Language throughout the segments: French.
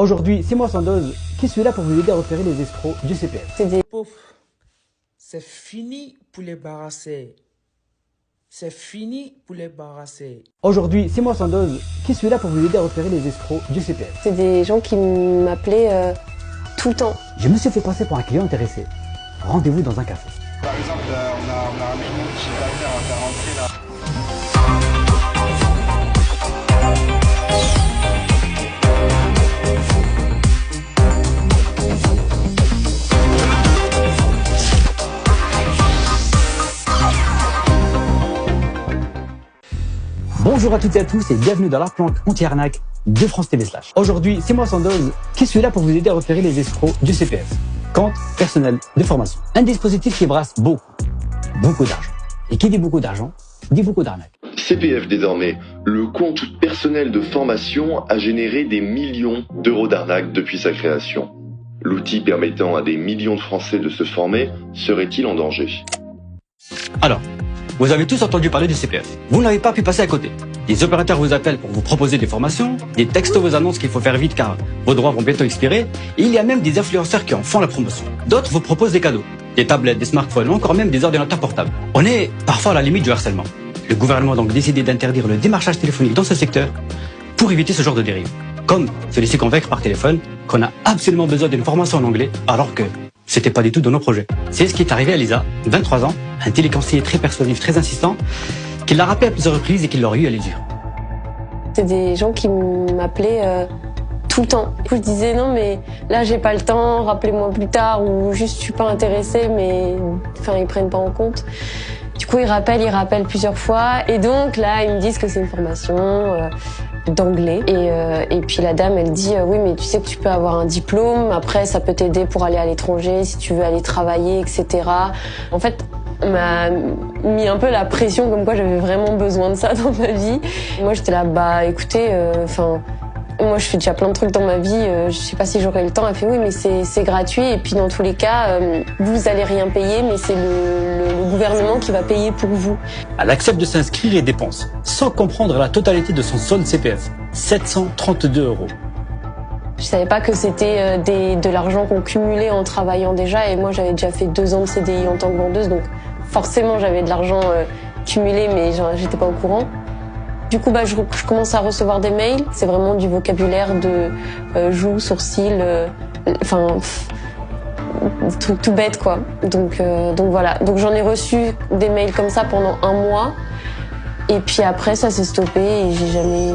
Aujourd'hui, c'est moi Sandoz qui suis là pour vous aider à repérer les escrocs du CPF. C'est fini pour les barassés. C'est fini pour les barassés. Aujourd'hui, c'est moi Sandoz qui suis là pour vous aider à repérer les escrocs du CPF. C'est des gens qui m'appelaient tout le temps. Je me suis fait passer pour un client intéressé. Rendez-vous dans un café. Par exemple, on a un mec qui va venir à faire rentrer là. Bonjour à toutes et à tous et bienvenue dans la planque anti-arnaque de France TV Slash. Aujourd'hui, c'est moi Sandoz qui suis là pour vous aider à repérer les escrocs du CPF, compte personnel de formation. Un dispositif qui brasse beaucoup d'argent. Et qui dit beaucoup d'argent, dit beaucoup d'arnaque. CPF désormais, le compte personnel de formation a généré des millions d'euros d'arnaque depuis sa création. L'outil permettant à des millions de Français de se former serait-il en danger? Alors, vous avez tous entendu parler du CPF. Vous n'avez pas pu passer à côté. Des opérateurs vous appellent pour vous proposer des formations, des textos vous annoncent qu'il faut faire vite car vos droits vont bientôt expirer, et il y a même des influenceurs qui en font la promotion. D'autres vous proposent des cadeaux, des tablettes, des smartphones ou encore même des ordinateurs portables. On est parfois à la limite du harcèlement. Le gouvernement a donc décidé d'interdire le démarchage téléphonique dans ce secteur pour éviter ce genre de dérive. Comme se laisser convaincre par téléphone qu'on a absolument besoin d'une formation en anglais alors que c'était pas du tout dans nos projets. C'est ce qui est arrivé à Lisa, 23 ans, un téléconseiller très persuasif, très insistant, qui l'a rappelé à plusieurs reprises et qui l'aurait eu à l'usure. C'est des gens qui m'appelaient tout le temps. Du coup, je disais non mais là j'ai pas le temps, rappelez-moi plus tard ou juste je suis pas intéressée mais enfin ils prennent pas en compte. Du coup ils rappellent plusieurs fois et donc là ils me disent que c'est une formation d'anglais et puis la dame elle dit oui mais tu sais que tu peux avoir un diplôme, après ça peut t'aider pour aller à l'étranger si tu veux aller travailler etc. En fait on m'a mis un peu la pression comme quoi j'avais vraiment besoin de ça dans ma vie. Moi j'étais là bah écoutez moi je fais déjà plein de trucs dans ma vie, je sais pas si j'aurai le temps. Elle fait oui mais c'est gratuit et puis dans tous les cas vous allez rien payer mais c'est le gouvernement qui va payer pour vous. Elle accepte de s'inscrire et dépense, sans comprendre la totalité de son solde CPF, 732 €. Je savais pas que c'était de l'argent qu'on cumulait en travaillant déjà et moi j'avais déjà fait 2 ans de CDI en tant que vendeuse donc forcément j'avais de l'argent cumulé mais j'étais pas au courant. Du coup je commence à recevoir des mails, c'est vraiment du vocabulaire de joues, sourcils, tout bête quoi. Donc voilà, donc j'en ai reçu des mails comme ça pendant 1 mois. Et puis après, ça s'est stoppé et j'ai jamais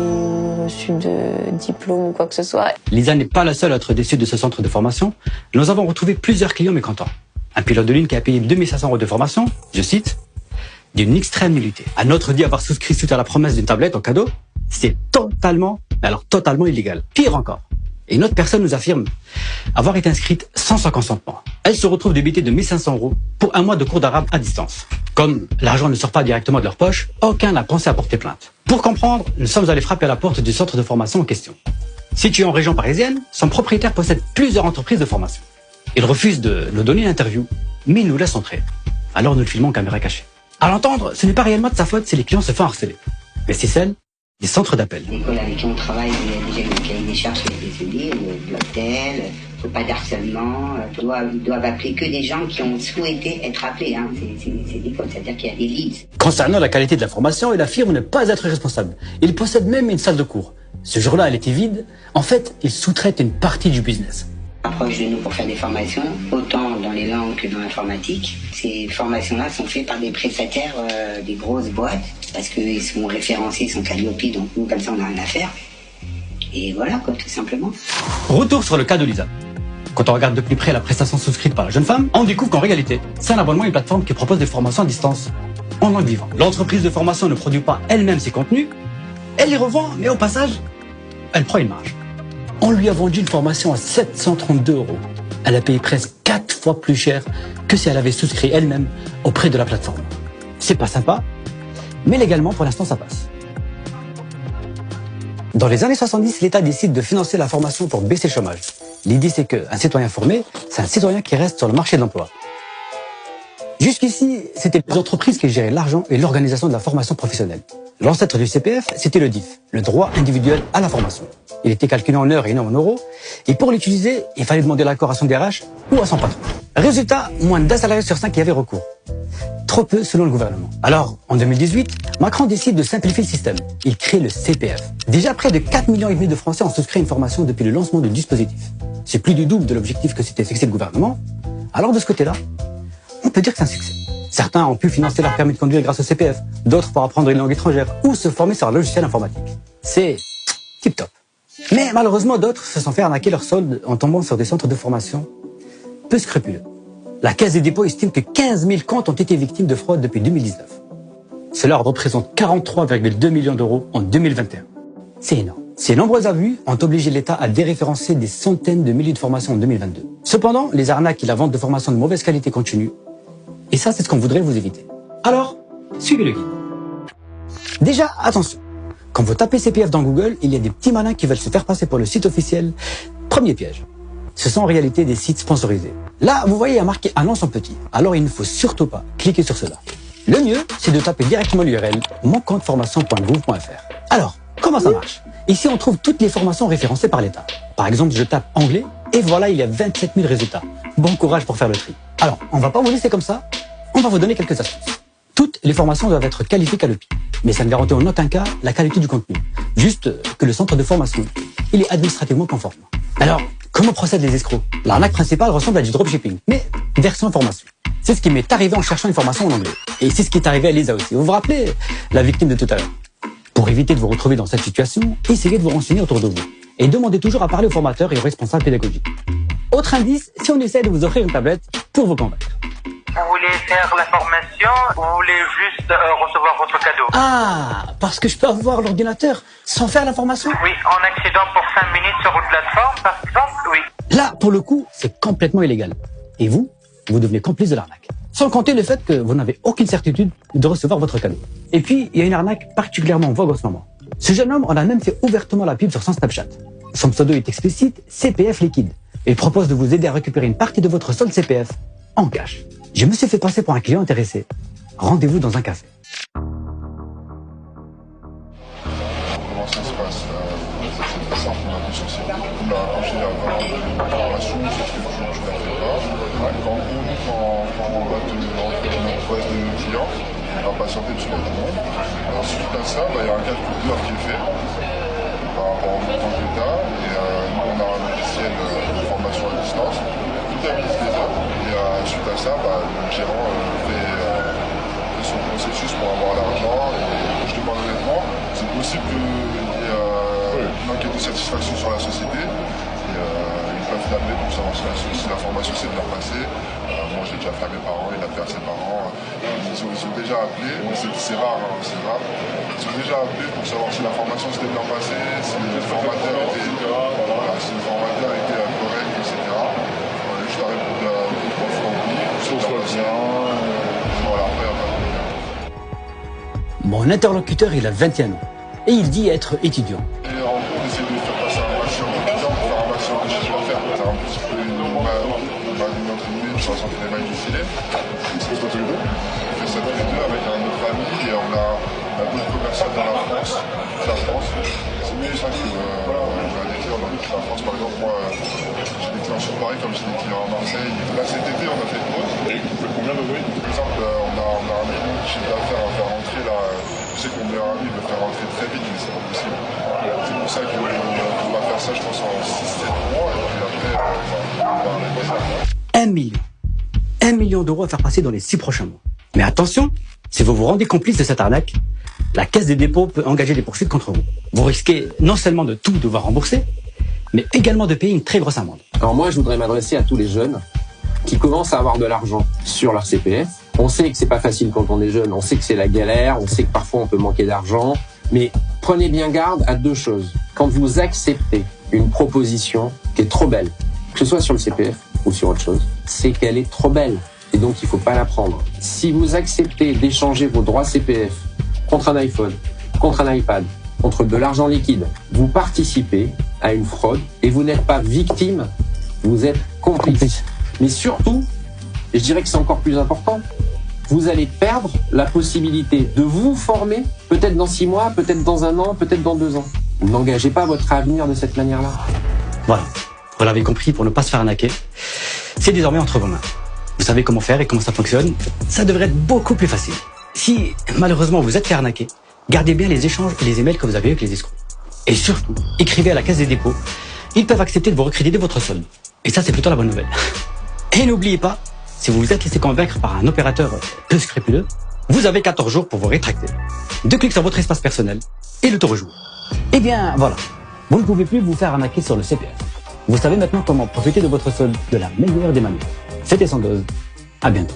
reçu de diplôme ou quoi que ce soit. Lisa n'est pas la seule à être déçue de ce centre de formation. Nous avons retrouvé plusieurs clients mécontents. Un pilote de ligne qui a payé 2500 € de formation, je cite, d'une extrême nullité. Un autre dit avoir souscrit suite à la promesse d'une tablette en cadeau. C'est totalement illégal. Pire encore. Et une autre personne nous affirme avoir été inscrite sans son consentement. Elle se retrouve débitée de 1500 € pour 1 mois de cours d'arabe à distance. Comme l'argent ne sort pas directement de leur poche, aucun n'a pensé à porter plainte. Pour comprendre, nous sommes allés frapper à la porte du centre de formation en question. Situé en région parisienne, son propriétaire possède plusieurs entreprises de formation. Il refuse de nous donner une interview, mais il nous laisse entrer. Alors nous le filmons en caméra cachée. À l'entendre, ce n'est pas réellement de sa faute si les clients se font harceler. Mais c'est celle des centres d'appel. L'école avec qui on travaille, il y a déjà le cahier des charges qui a été de l'hôtel, faut pas d'harcèlement, doivent appeler que des gens qui ont souhaité être appelés. Hein. C'est l'école, c'est-à-dire qu'il y a des leads. Concernant la qualité de la formation, il affirme ne pas être responsable. Il possède même une salle de cours. Ce jour-là, elle était vide. En fait, il sous-traite une partie du business. Approche de nous pour faire des formations, autant dans les langues que dans l'informatique. Ces formations-là sont faites par des prestataires des grosses boîtes, parce qu'ils sont référencés, ils sont Calliope, donc nous, comme ça, on n'a rien à faire. Et voilà, quoi, tout simplement. Retour sur le cas de Lisa. Quand on regarde de plus près la prestation souscrite par la jeune femme, on découvre qu'en réalité, c'est un abonnement à une plateforme qui propose des formations à distance, en langue vivante. L'entreprise de formation ne produit pas elle-même ses contenus, elle les revend, mais au passage, elle prend une marge. On lui a vendu une formation à 732 €. Elle a payé presque 4 fois plus cher que si elle avait souscrit elle-même auprès de la plateforme. C'est pas sympa, mais légalement, pour l'instant, ça passe. Dans les années 70, l'État décide de financer la formation pour baisser le chômage. L'idée, c'est qu'un citoyen formé, c'est un citoyen qui reste sur le marché de l'emploi. Jusqu'ici, c'était les entreprises qui géraient l'argent et l'organisation de la formation professionnelle. L'ancêtre du CPF, c'était le DIF, le droit individuel à la formation. Il était calculé en heures et non en euros. Et pour l'utiliser, il fallait demander l'accord à son DRH ou à son patron. Résultat, moins d'un salarié sur 5 y avait recours. Trop peu selon le gouvernement. Alors, en 2018, Macron décide de simplifier le système. Il crée le CPF. Déjà près de 4,5 millions de Français ont souscrit une formation depuis le lancement du dispositif. C'est plus du double de l'objectif que s'était fixé le gouvernement. Alors de ce côté-là, on peut dire que c'est un succès. Certains ont pu financer leur permis de conduire grâce au CPF, d'autres pour apprendre une langue étrangère ou se former sur un logiciel informatique. C'est tip top. Mais malheureusement, d'autres se sont fait arnaquer leur solde en tombant sur des centres de formation peu scrupuleux. La Caisse des dépôts estime que 15 000 comptes ont été victimes de fraude depuis 2019. Cela représente 43,2 millions d'euros en 2021. C'est énorme. Ces nombreux abus ont obligé l'État à déréférencer des centaines de milliers de formations en 2022. Cependant, les arnaques et la vente de formations de mauvaise qualité continuent. Et ça, c'est ce qu'on voudrait vous éviter. Alors, suivez le guide. Déjà, attention. Quand vous tapez CPF dans Google, il y a des petits malins qui veulent se faire passer pour le site officiel. Premier piège. Ce sont en réalité des sites sponsorisés. Là, vous voyez, il y a marqué annonce en petit. Alors, il ne faut surtout pas cliquer sur cela. Le mieux, c'est de taper directement l'URL moncompteformation.gouv.fr. Alors, comment ça marche? Ici, on trouve toutes les formations référencées par l'État. Par exemple, je tape anglais et voilà, il y a 27 000 résultats. Bon courage pour faire le tri. Alors, on va pas vous laisser comme ça. On va vous donner quelques astuces. Toutes les formations doivent être qualifiées Calliope, mais ça ne garantit en aucun cas la qualité du contenu. Juste que le centre de formation, il est administrativement conforme. Alors, comment procèdent les escrocs? L'arnaque principale ressemble à du dropshipping, mais version formation. C'est ce qui m'est arrivé en cherchant une formation en anglais. Et c'est ce qui est arrivé à Lisa aussi. Vous vous rappelez la victime de tout à l'heure? Pour éviter de vous retrouver dans cette situation, essayez de vous renseigner autour de vous. Et demandez toujours à parler aux formateurs et aux responsables pédagogiques. Autre indice, si on essaie de vous offrir une tablette pour vous convaincre. Vous voulez faire la formation ou vous voulez juste recevoir votre cadeau? Ah, parce que je peux avoir l'ordinateur sans faire la formation? Oui, en accédant pour 5 minutes sur une plateforme, par exemple, oui. Là, pour le coup, c'est complètement illégal. Et vous devenez complice de l'arnaque. Sans compter le fait que vous n'avez aucune certitude de recevoir votre cadeau. Et puis, il y a une arnaque particulièrement en vogue en ce moment. Ce jeune homme en a même fait ouvertement la pub sur son Snapchat. Son pseudo est explicite, CPF liquide. Et il propose de vous aider à récupérer une partie de votre solde CPF en cash. Je me suis fait passer pour un client intéressé. Rendez-vous dans un café. Comment ça se passe? C'est très simple, on a conscience. Comme je l'ai avant, une formation, c'est quelque chose que tu ne fais pas. Quand on va te rentrer dans notre base de clients, on va patienter dessus tout le monde. Ensuite à ça, il y a un calcul d'heure qui est fait par rapport au montant que tu as. Et nous, on a un logiciel de formation à distance qui stabilise les heures. Et suite à ça, le gérant fait son processus pour avoir l'argent. Et je te parle honnêtement, c'est possible qu'il y ait une enquête de satisfaction sur la société. Et ils peuvent t'appeler pour savoir si la formation s'est bien passée. Moi, j'ai déjà fait à mes parents, il a fait à ses parents. Ils ont déjà appelé, mais c'est rare, c'est rare. Ils ont déjà appelé pour savoir si la formation s'était bien passée, si le formateur était correct, etc. Juste à répondre à 2-3 fois oui, tout se passe bien. Voilà, après, Mon interlocuteur, il a 21 ans. Et il dit être étudiant. Et en gros, on essaie de faire passer un maximum d'étudiants pour faire un maximum de chiffre d'affaires. C'est un petit peu notre idée, sur la santé des mailles du filet. C'est quoi tous les deux? On fait ça tous les deux avec un autre ami et on a d'autres commerciaux dans la France. C'est mieux ça que j'ai des clients dans toute la France. Par exemple, moi, j'ai des clients sur Paris comme j'ai des clients à Marseille. Là, cet été, on a fait une pause. Et vous faites combien de bruit? Par exemple, on a un million de chiffre d'affaires à faire rentrer là. Je sais qu'on meilleur ami veut faire rentrer très vite, mais c'est pas possible. C'est pour ça qu'on va faire ça, je pense, en 6-7 mois. Et puis après, on va arrêter ça. 1 million. 1 million d'euros à faire passer dans les 6 prochains mois. Mais attention, si vous vous rendez complice de cette arnaque, la Caisse des dépôts peut engager des poursuites contre vous. Vous risquez non seulement de tout devoir rembourser, mais également de payer une très grosse amende. Alors moi, je voudrais m'adresser à tous les jeunes qui commencent à avoir de l'argent sur leur CPF. On sait que c'est pas facile quand on est jeune, on sait que c'est la galère, on sait que parfois on peut manquer d'argent, mais prenez bien garde à 2 choses. Quand vous acceptez une proposition qui est trop belle, que ce soit sur le CPF ou sur autre chose, c'est qu'elle est trop belle et donc il faut pas la prendre. Si vous acceptez d'échanger vos droits CPF contre un iPhone, contre un iPad, contre de l'argent liquide, vous participez à une fraude et vous n'êtes pas victime, vous êtes complice. Mais surtout, et je dirais que c'est encore plus important, vous allez perdre la possibilité de vous former, peut-être dans 6 mois, peut-être dans 1 an, peut-être dans 2 ans. N'engagez pas votre avenir de cette manière-là. Voilà, vous l'avez compris, pour ne pas se faire arnaquer, c'est désormais entre vos mains. Vous savez comment faire et comment ça fonctionne, ça devrait être beaucoup plus facile. Si malheureusement vous êtes fait arnaquer, gardez bien les échanges et les emails que vous avez avec les escrocs. Et surtout, écrivez à la Caisse des dépôts, ils peuvent accepter de vous recréditer votre solde. Et ça c'est plutôt la bonne nouvelle. Et n'oubliez pas, si vous vous êtes laissé convaincre par un opérateur peu scrupuleux, vous avez 14 jours pour vous rétracter. 2 clics sur votre espace personnel et le tour joue. Eh bien voilà, vous ne pouvez plus vous faire arnaquer sur le CPF. Vous savez maintenant comment profiter de votre solde de la meilleure des manières. C'était Sandoz, à bientôt.